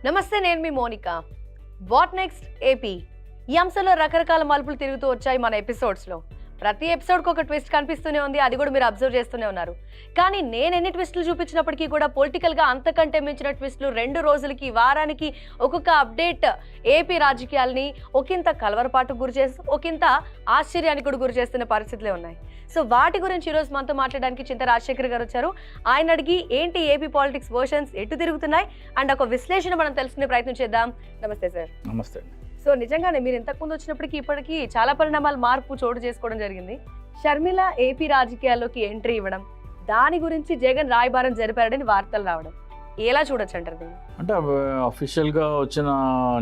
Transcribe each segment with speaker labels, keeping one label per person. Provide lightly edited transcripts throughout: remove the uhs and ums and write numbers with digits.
Speaker 1: నమస్తే, నేను మీ Monica. What next AP ఈ అంశంలో రకరకాల మలుపులు తిరుగుతూ వచ్చాయి మన ఎపిసోడ్స్లో. ప్రతి ఎపిసోడ్కి ఒక ట్విస్ట్ కనిపిస్తూనే ఉంది, అది కూడా మీరు అబ్జర్వ్ చేస్తూనే ఉన్నారు. కానీ నేను ఎన్ని ట్విస్టులు చూపించినప్పటికీ కూడా పొలిటికల్గా అంతకంటే మించిన ట్విస్టులు 2 రోజులకి, వారానికి ఒక్కొక్క అప్డేట్ ఏపీ రాజకీయాల్ని ఒకంత కలవరపాటుకు గురి చేస్తూ, ఒకంత ఆశ్చర్యానికి కూడా గురి చేస్తున్న పరిస్థితులే ఉన్నాయి. సో వాటి గురించి ఈరోజు మనతో మాట్లాడడానికి చింత రాజశేఖర్ గారు వచ్చారు. ఆయన అడిగి ఏంటి ఏపీ పాలిటిక్స్ వర్షన్స్ ఎటు తిరుగుతున్నాయి అండ్ ఒక విశ్లేషణ మనం తెలుసుకునే ప్రయత్నం చేద్దాం. నమస్తే సార్.
Speaker 2: నమస్తే.
Speaker 1: సో నిజంగానే మీరు ఇంతకుముందు వచ్చినప్పటికీ ఇప్పటికీ చాలా పరిణామాలు మార్పు చోటు చేసుకోవడం జరిగింది. షర్మిల ఏపీ రాజకీయాల్లోకి ఎంట్రీ ఇవ్వడం, దాని గురించి జగన్ రాయబారం జరిపారని వార్తలు రావడం, ఎలా చూడొచ్చు అంటారు దీన్ని?
Speaker 2: అంటే అఫీషియల్గా వచ్చిన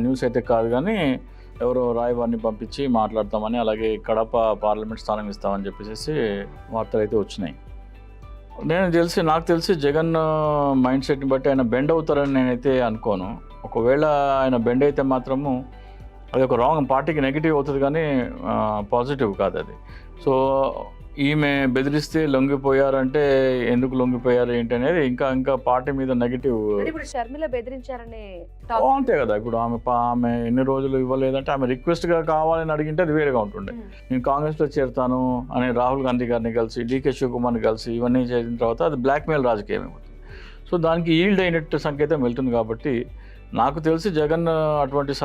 Speaker 2: న్యూస్ అయితే కాదు, కానీ ఎవరో రాయబారిని పంపించి మాట్లాడతామని, అలాగే కడప పార్లమెంట్ స్థానం ఇస్తామని చెప్పేసి వార్తలు అయితే వచ్చినాయి. నాకు తెలిసి జగన్ మైండ్ సెట్ని బట్టి ఆయన బెండ్ అవుతారని నేనైతే అనుకోను. ఒకవేళ ఆయన బెండ్ అయితే మాత్రము అది ఒక రాంగ్, పార్టీకి నెగిటివ్ అవుతుంది కానీ పాజిటివ్ కాదు అది. సో ఈమె బెదిరిస్తే లొంగిపోయారంటే ఎందుకు లొంగిపోయారు ఏంటి అనేది ఇంకా పార్టీ మీద నెగిటివ్.
Speaker 1: ఇప్పుడు షర్మిల బెదిరించారనే
Speaker 2: అంతే కదా. ఇప్పుడు ఆమె ఎన్ని రోజులు ఇవ్వలేదంటే ఆమె రిక్వెస్ట్గా కావాలని అడిగింటే అది వేరేగా ఉంటుండే. నేను కాంగ్రెస్లో చేరుతాను అని రాహుల్ గాంధీ గారిని కలిసి, డీకే శివకుమార్ని కలిసి ఇవన్నీ చేసిన తర్వాత అది బ్లాక్మెయిల్ రాజకీయం అవుతుంది. సో దానికి ఈల్డ్ అయినట్టు సంకేతం వెళ్తుంది. కాబట్టి నాకు తెలిసి జగన్ అటువంటి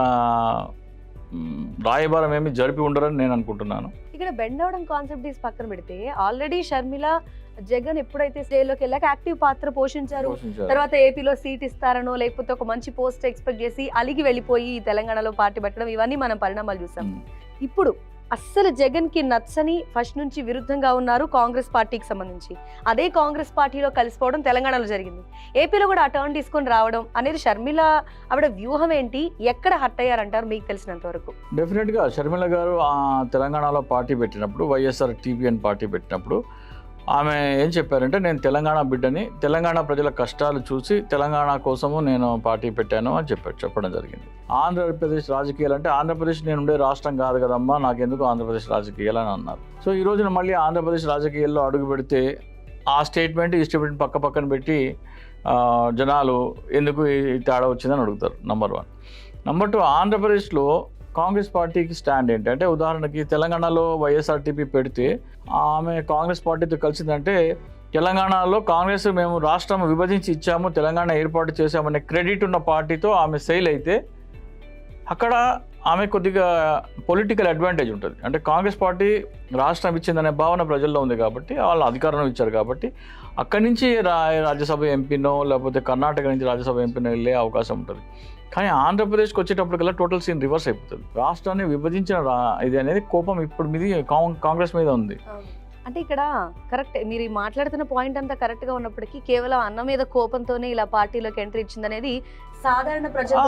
Speaker 2: రాయబారం ఏమి జరిపి ఉండరని నేను అనుకుంటున్నాను.
Speaker 1: ఇక్కడ బెండ్ అవడం కాన్సెప్ట్ తీసి పక్కన పెడితే, ఆల్రెడీ షర్మిల జగన్ ఎప్పుడైతే స్టేజ్లోకి వెళ్ళాక యాక్టివ్ పాత్ర పోషించారు. తర్వాత ఏపీలో సీట్ ఇస్తారనో లేకపోతే ఒక మంచి పోస్ట్ ఎక్స్పెక్ట్ చేసి అలిగి వెళ్ళిపోయి తెలంగాణలో పార్టీ పెట్టడం, ఇవన్నీ మనం పరిణామాలు చూసాం. ఇప్పుడు అస్సలు జగన్ కి నచ్చని, ఫస్ట్ నుంచి విరుద్ధంగా ఉన్నారు కాంగ్రెస్ పార్టీకి సంబంధించి. అదే కాంగ్రెస్ పార్టీలో కలిసిపోవడం తెలంగాణలో జరిగింది. ఏపీలో కూడా ఆ టర్న్ తీసుకొని రావడం అనేది షర్మిల ఆవిడ వ్యూహం ఏంటి, ఎక్కడ హర్ట్ అయ్యారంటారు మీకు తెలిసినంత వరకు?
Speaker 2: డెఫినెట్గా షర్మిల గారు తెలంగాణలో పార్టీ పెట్టినప్పుడు, వైఎస్ఆర్ టీపీఎన్ పార్టీ పెట్టినప్పుడు ఆమె ఏం చెప్పారంటే, నేను తెలంగాణ బిడ్డని, తెలంగాణ ప్రజల కష్టాలు చూసి తెలంగాణ కోసము నేను పార్టీ పెట్టాను అని చెప్పడం జరిగింది. ఆంధ్రప్రదేశ్ రాజకీయాలు అంటే, ఆంధ్రప్రదేశ్ నేను ఉండే రాష్ట్రం కాదు కదమ్మా, నాకెందుకు ఆంధ్రప్రదేశ్ రాజకీయాలు అని అన్నారు. సో ఈ రోజున మళ్ళీ ఆంధ్రప్రదేశ్ రాజకీయాల్లో అడుగు పెడితే ఆ స్టేట్మెంట్ ఈ స్టేట్మెంట్ పక్కన పెట్టి జనాలు ఎందుకు ఈ తేడా వచ్చిందని అడుగుతారు. నంబర్ 1. నంబర్ 2, ఆంధ్రప్రదేశ్లో కాంగ్రెస్ పార్టీకి స్టాండ్ ఏంటంటే, ఉదాహరణకి తెలంగాణలో వైఎస్ఆర్టీపీ పెడితే ఆమె కాంగ్రెస్ పార్టీతో కలిసిందంటే, తెలంగాణలో కాంగ్రెస్ మేము రాష్ట్రం విభజించి ఇచ్చాము, తెలంగాణ ఏర్పాటు చేశామనే క్రెడిట్ ఉన్న పార్టీతో ఆమె సెయిల్ అయితే అక్కడ ఆమె కొద్దిగా పొలిటికల్ అడ్వాంటేజ్ ఉంటుంది. అంటే కాంగ్రెస్ పార్టీ రాష్ట్రం ఇచ్చిందనే భావన ప్రజల్లో ఉంది కాబట్టి, వాళ్ళు అధికారం ఇచ్చారు కాబట్టి అక్కడి నుంచి రాజ్యసభ ఎంపీనో లేకపోతే కర్ణాటక నుంచి రాజ్యసభ ఎంపీనో వెళ్ళే అవకాశం ఉంటుంది. కానీ ఆంధ్రప్రదేశ్కి వచ్చేటప్పటికల్లా టోటల్ సీన్ రివర్స్ అయిపోతుంది. రాష్ట్రాన్ని విభజించిన ఇది అనేది కోపం ఇప్పుడు మీది కాంగ్రెస్ మీద ఉంది.
Speaker 1: అంటే ఇక్కడ కరెక్ట్, మీరు మాట్లాడుతున్న పాయింట్ అంతా కరెక్ట్గా ఉన్నప్పటికీ కేవలం అన్న మీద కోపంతోనే ఇలా పార్టీలోకి ఎంట్రీ ఇచ్చింది అనేది సాధారణ ప్రజలు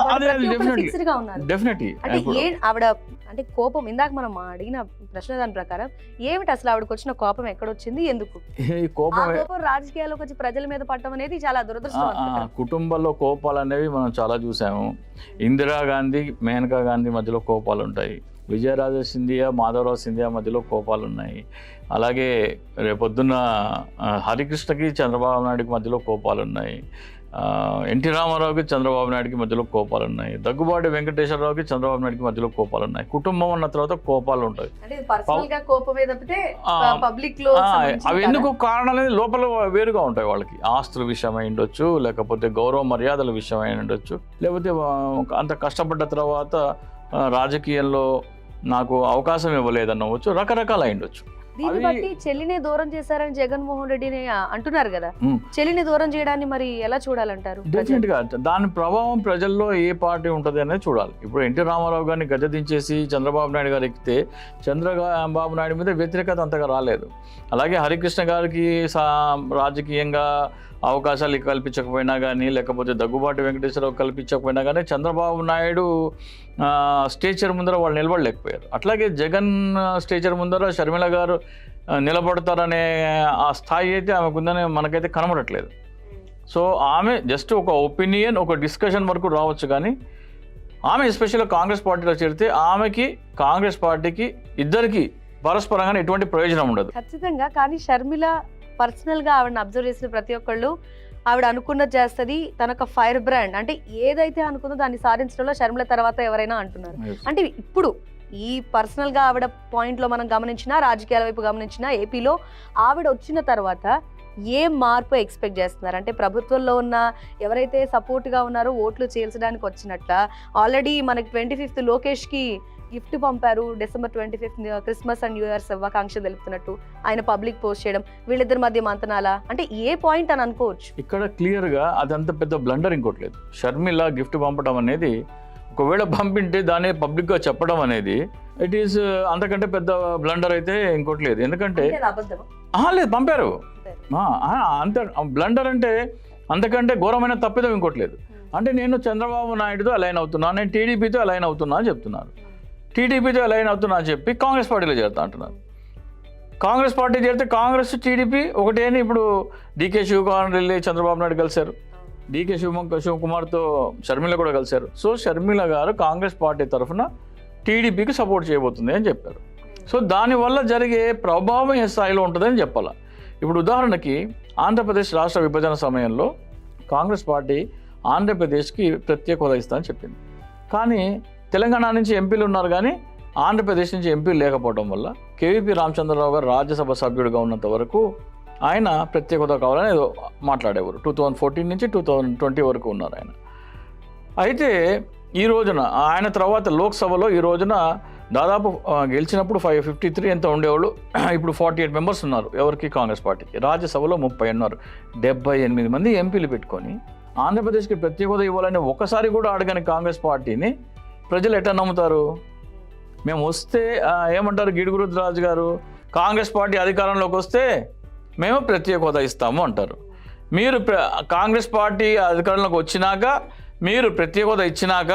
Speaker 1: ఆవిడ అంటే కోపం. ఇందాక మనం అడిగిన ప్రశ్న దాని ప్రకారం ఏమిటి అసలు ఆవిడకి వచ్చిన కోపం ఎక్కడొచ్చింది, ఎందుకు కోపం రాజకీయాల్లోకి వచ్చి ప్రజల మీద పడటం అనేది చాలా దురదృష్టం.
Speaker 2: కుటుంబంలో కోపాలు అనేవి మనం చాలా చూసాము. ఇందిరాగాంధీ, మేనకా గాంధీ మధ్యలో కోపాలు ఉంటాయి. విజయరాజ సింధియా, మాధవరావు సింధియా మధ్యలో కోపాలు ఉన్నాయి. అలాగే రేపొద్దున్న హరికృష్ణకి చంద్రబాబు నాయుడుకి మధ్యలో కోపాలు ఉన్నాయి. ఎన్టీ రామారావుకి చంద్రబాబు నాయుడుకి మధ్యలో కోపాలు ఉన్నాయి. దగ్గుబాటి వెంకటేశ్వరరావుకి చంద్రబాబు నాయుడుకి మధ్యలో కోపాలు ఉన్నాయి. కుటుంబం అన్న తర్వాత కోపాలు ఉంటాయి. అవి ఎందుకు కారణాలు అనేది లోపల వేరుగా ఉంటాయి. వాళ్ళకి ఆస్తుల విషయమై ఉండొచ్చు, లేకపోతే గౌరవ మర్యాదల విషయమై ఉండొచ్చు, లేకపోతే అంత కష్టపడ్డ తర్వాత రాజకీయాల్లో నాకు అవకాశం ఇవ్వలేదన్నవచ్చు, రకరకాల అయిండొచ్చు.
Speaker 1: దీన్ని బట్టి చెల్లినే దూరం చేశారని జగన్మోహన్ రెడ్డిని అంటున్నారు కదా, చెల్లిని దూరం చేయడాన్ని మరి ఎలా చూడాలంటారు?
Speaker 2: డెఫినెట్ గా దాని ప్రభావం ప్రజల్లో ఏ పార్టీ ఉంటుంది అనేది చూడాలి. ఇప్పుడు ఎన్టీ రామారావు గారిని గద్దె దించేసి చంద్రబాబు నాయుడు గారు ఎక్కితే చంద్రబాబు నాయుడు మీద వ్యతిరేకత అంతగా రాలేదు. అలాగే హరికృష్ణ గారికి రాజకీయంగా అవకాశాలు కల్పించకపోయినా కానీ, లేకపోతే దగ్గుబాటి వెంకటేశ్వరరావు కల్పించకపోయినా కానీ చంద్రబాబు నాయుడు స్టేచర్ ముందర వాళ్ళు నిలబడలేకపోయారు. అట్లాగే జగన్ స్టేచర్ ముందర షర్మిల గారు నిలబడతారనే ఆ స్థాయి అయితే ఆమెకుందని మనకైతే కనబడట్లేదు. సో ఆమె జస్ట్ ఒక ఒపీనియన్, ఒక డిస్కషన్ వరకు రావచ్చు. కానీ ఆమె ఎస్పెషల్గా కాంగ్రెస్ పార్టీలో చేరితే ఆమెకి, కాంగ్రెస్ పార్టీకి, ఇద్దరికి పరస్పరంగా ఎటువంటి ప్రయోజనం ఉండదు
Speaker 1: ఖచ్చితంగా. కానీ షర్మిల పర్సనల్గా ఆవిడని అబ్జర్వ్ చేసిన ప్రతి ఒక్కళ్ళు ఆవిడ అనుకున్నది చేస్తుంది, తనొక ఫైర్ బ్రాండ్, అంటే ఏదైతే అనుకుందో దాన్ని సాధించడంలో షర్మిల తర్వాత ఎవరైనా అంటున్నారు. అంటే ఇప్పుడు ఈ పర్సనల్గా ఆవిడ పాయింట్లో మనం గమనించినా, రాజకీయాల వైపు గమనించినా, ఏపీలో ఆవిడ వచ్చిన తర్వాత ఏ మార్పు ఎక్స్పెక్ట్ చేస్తున్నారు? అంటే ప్రభుత్వంలో ఉన్న ఎవరైతే సపోర్ట్గా ఉన్నారో ఓట్లు చేల్చడానికి వచ్చినట్ల, ఆల్రెడీ మనకి 25th లోకేష్కి గిఫ్ట్ పంపారు, December 25th Christmas and new year శుభాకాంక్షలు తెలుపుతున్నట్టు ఆయన పబ్లిక్ పోస్ట్ చేయడం, వీళ్ళిద్దరి మధ్య మంతనాలా, అంటే ఏ పాయింట్ అని అనుకోవచ్చు?
Speaker 2: ఇక్కడ క్లియర్గా అదంత పెద్ద బ్లండర్ ఇంకోటి లేదు. షర్మిల గిఫ్ట్ పంపడం అనేది, ఒకవేళ పంపింటే దాన్ని పబ్లిక్గా చెప్పడం అనేది ఇట్ ఈస్ అంతకంటే పెద్ద బ్లండర్ అయితే ఇంకోటి లేదు. ఎందుకంటే లేదు, పంపారు. అంత బ్లండర్ అంటే అంతకంటే ఘోరమైన తప్పిదం ఇంకోటి లేదు. అంటే నేను చంద్రబాబు నాయుడుతో అలైన్ అవుతున్నా, నేను టీడీపీతో అలైన్ అవుతున్నా అని చెప్తున్నారు. టీడీపీతో అలైన్ అవుతున్నా అని చెప్పి కాంగ్రెస్ పార్టీలో చేరుతా అంటున్నారు. కాంగ్రెస్ పార్టీ చేరితే కాంగ్రెస్ టీడీపీ ఒకటే అని ఇప్పుడు డీకే శివకుమార్ వెళ్ళి చంద్రబాబు నాయుడు కలిశారు, డీకే శివకుమార్తో షర్మిల కూడా కలిశారు. సో షర్మిల గారు కాంగ్రెస్ పార్టీ తరఫున టీడీపీకి సపోర్ట్ చేయబోతుంది అని చెప్పారు. సో దానివల్ల జరిగే ప్రభావం ఏ స్థాయిలో ఉంటుందని చెప్పాలి. ఇప్పుడు ఉదాహరణకి ఆంధ్రప్రదేశ్ రాష్ట్ర విభజన సమయంలో కాంగ్రెస్ పార్టీ ఆంధ్రప్రదేశ్కి ప్రత్యేక హోదా ఇస్తా అని చెప్పింది. కానీ తెలంగాణ నుంచి ఎంపీలు ఉన్నారు, కానీ ఆంధ్రప్రదేశ్ నుంచి ఎంపీలు లేకపోవడం వల్ల కేవీపీ రామచంద్రరావు గారు రాజ్యసభ సభ్యుడిగా ఉన్నంత వరకు ఆయన ప్రత్యేక హోదా కావాలని ఏదో మాట్లాడేవారు. 2014 నుంచి 2020 వరకు ఉన్నారు ఆయన. అయితే ఈ రోజున ఆయన తర్వాత లోక్సభలో ఈ రోజున దాదాపు గెలిచినప్పుడు 553 ఎంత ఉండేవాళ్ళు, ఇప్పుడు 48 మెంబర్స్ ఉన్నారు. ఎవరికి? కాంగ్రెస్ పార్టీకి. రాజ్యసభలో 30 ఉన్నారు. 78 మంది ఎంపీలు పెట్టుకొని ఆంధ్రప్రదేశ్కి ప్రత్యేక హోదా ఇవ్వాలని ఒకసారి కూడా అడగని కాంగ్రెస్ పార్టీని ప్రజలు ఎట్లా నమ్ముతారు? మేము వస్తే ఏమంటారు గిడుగు రుద్రరాజు గారు, కాంగ్రెస్ పార్టీ అధికారంలోకి వస్తే మేము ప్రత్యేక హోదా ఇస్తాము అంటారు. మీరు కాంగ్రెస్ పార్టీ అధికారంలోకి వచ్చినాక, మీరు ప్రత్యేక హోదా ఇచ్చినాక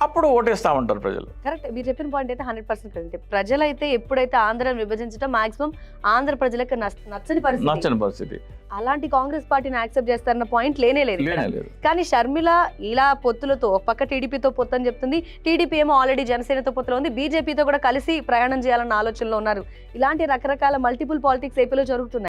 Speaker 2: అప్పుడు ఓటేస్తామంటారు ప్రజలు.
Speaker 1: కరెక్ట్, మీరు చెప్పిన పాయింట్ అయితే 100% కరెక్ట్. ప్రజలైతే ఎప్పుడైతే ఆంధ్రాని విభజించడం మాక్సిమం ఆంధ్ర ప్రజలకు నచ్చని పరిస్థితి, అలాంటి కాంగ్రెస్ పార్టీని యాక్సెప్ట్ చేస్తారన్న పాయింట్ లేనే లేదు. కానీ షర్మిల ఇలా పొత్తులతో, ఒక పక్క టీడీపీతో పొత్తు అని చెప్తుంది, టీడీపీ ఏమో ఆల్రెడీ జనసేనతో పొత్తులో ఉంది, బీజేపీతో కూడా కలిసి ప్రయాణం చేయాలన్న ఆలోచనలో ఉన్నారు. ఇలాంటి రకరకాల మల్టిపుల్ పాలిటిక్స్ ఏపీలో జరుగుతున్నాయి.